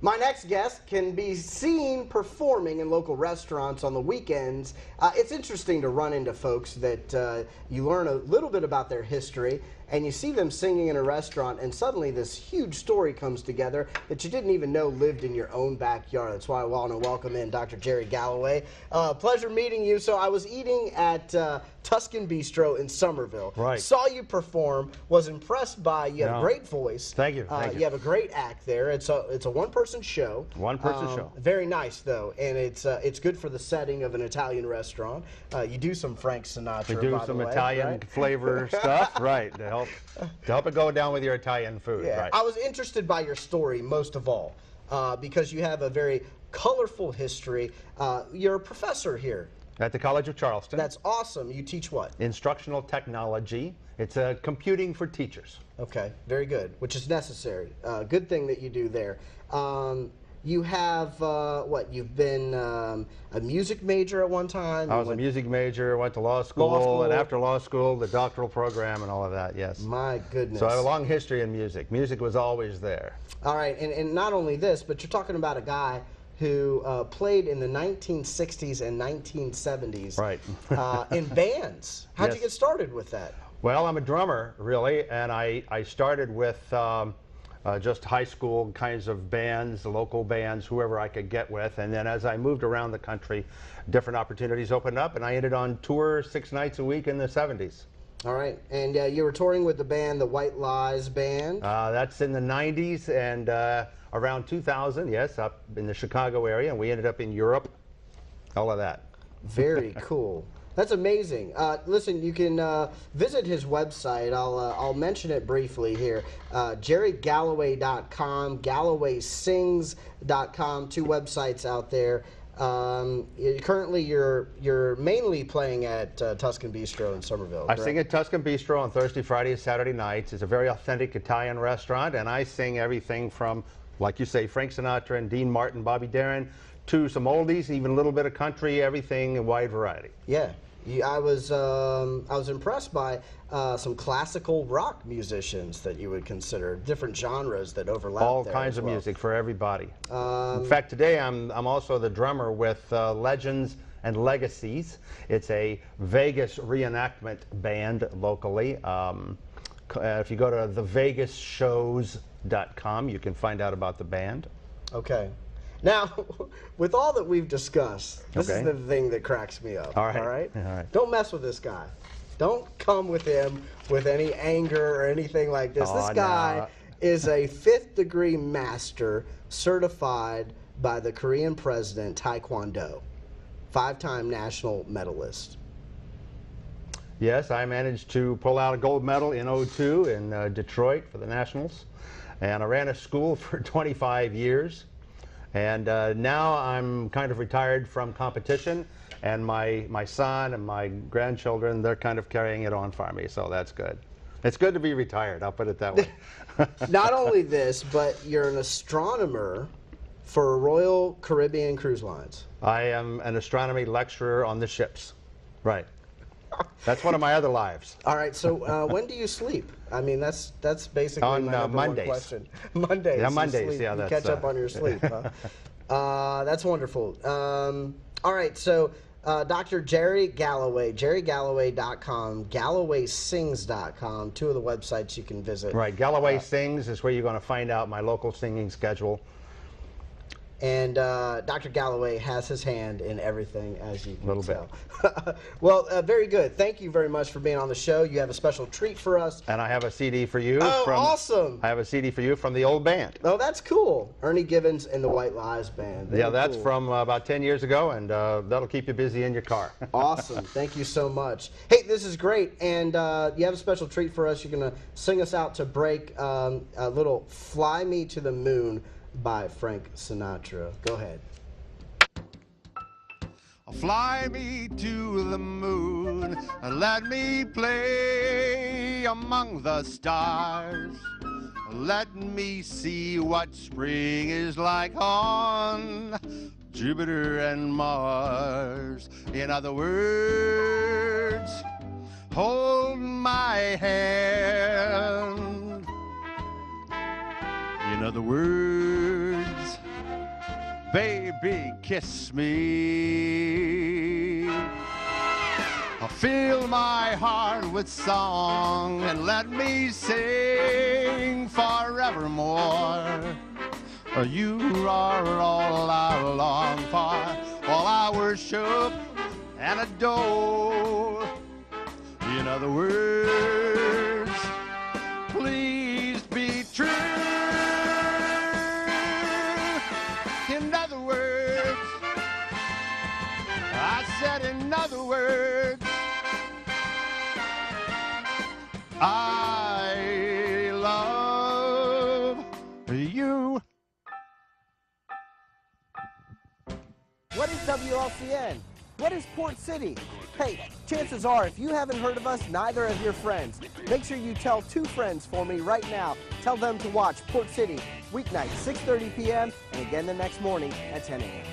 My next guest can be seen performing in local restaurants on the weekends. It's interesting to run into folks that you learn a little bit about their history, and you see them singing in a restaurant, and suddenly this huge story comes together that you didn't even know lived in your own backyard. That's why I want to welcome in Dr. Jerry Galloway. Pleasure meeting you. So I was eating at Tuscan Bistro in Somerville. Right. Saw you perform, was impressed by, you have a great voice. Thank you. Thank you. You have a great act there. It's a one-person show. One-person show. Very nice, though, and it's good for the setting of an Italian restaurant. You do some Frank Sinatra, We do by some the way, Italian right? flavor stuff, right, to help it go down with your Italian food, Yeah. right. I was interested by your story most of all, because you have a very colorful history. You're a professor here. At the College of Charleston. That's awesome. You teach what? Instructional technology. It's computing for teachers. Okay, very good, which is necessary. Good thing that you do there. You have, you've been a music major at one time? I was a music major, went to law school, and after law school, the doctoral program and all of that, yes. My goodness. So I have a long history in music. Music was always there. All right, and not only this, but you're talking about a guy who played in the 1960s and 1970s Right. in bands. How'd Yes. you get started with that? Well, I'm a drummer, really, and I started with just high school kinds of bands, local bands, whoever I could get with, and then as I moved around the country, different opportunities opened up, and I ended on tour 6 nights a week in the 70s. All right, and you were touring with the band, the White Lies Band? That's in the 90s, and around 2000, yes, up in the Chicago area, and we ended up in Europe, all of that. Very cool. That's amazing. Listen, you can visit his website. I'll mention it briefly here. JerryGalloway.com, GallowaySings.com, 2 websites out there. Currently, you're mainly playing at Tuscan Bistro in Somerville. I sing at Tuscan Bistro on Thursday, Friday, and Saturday nights. It's a very authentic Italian restaurant, and I sing everything from, like you say, Frank Sinatra and Dean Martin, Bobby Darin, to some oldies, even a little bit of country, everything, a wide variety. Yeah, I was impressed by some classical rock musicians that you would consider, different genres that overlap. All there kinds as of well. music for everybody. In fact, today I'm also the drummer with Legends and Legacies. It's a Vegas reenactment band locally. If you go to thevegasshows.com, you can find out about the band. Okay. Now, with all that we've discussed, this is Okay. the thing that cracks me up. All right. All right? All right. Don't mess with this guy. Don't come with him with any anger or anything like this. Oh, This guy no. is a 5th-degree master certified by the Korean president, Taekwondo, 5-time national medalist. Yes, I managed to pull out a gold medal in '02 in Detroit for the Nationals, and I ran a school for 25 years. And now I'm kind of retired from competition, and my son and my grandchildren, they're kind of carrying it on for me, so that's good. It's good to be retired, I'll put it that way. Not only this, but you're an astronomer for Royal Caribbean Cruise Lines. I am an astronomy lecturer on the ships. Right. That's one of my other lives. All right, so when do you sleep? I mean, that's basically On, my number Mondays. one question. Mondays. Yeah, you Mondays, sleep. yeah, You that's, catch up on your sleep. Huh? That's wonderful. All right, so Dr. Jerry Galloway, JerryGalloway.com, GallowaySings.com, 2 of the websites you can visit. Right, Galloway Sings is where you're going to find out my local singing schedule. And Dr. Galloway has his hand in everything, as you can Little tell. Well, very good. Thank you very much for being on the show. You have a special treat for us. And I have a CD for you. Oh, awesome. I have a CD for you from the old band. Oh, that's cool. Ernie Gibbons and the White Lies Band. Very Yeah, that's cool. from about 10 years ago, and that'll keep you busy in your car. Awesome. Thank you so much. Hey, this is great. And you have a special treat for us. You're going to sing us out to break a little Fly Me to the Moon by Frank Sinatra. Go ahead. Fly me to the moon, let me play among the stars. Let me see what spring is like on Jupiter and Mars. In other words, hold my hand. In other words, baby, kiss me. Fill my heart with song and let me sing forevermore. You are all I long for, all I worship and adore. In other words, please be true. In other words, I said in other words, I love you. What is WLCN? What is Port City? Hey, chances are if you haven't heard of us, neither have your friends. Make sure you tell 2 friends for me right now. Tell them to watch Port City, weeknights 6:30 p.m. and again the next morning at 10 a.m.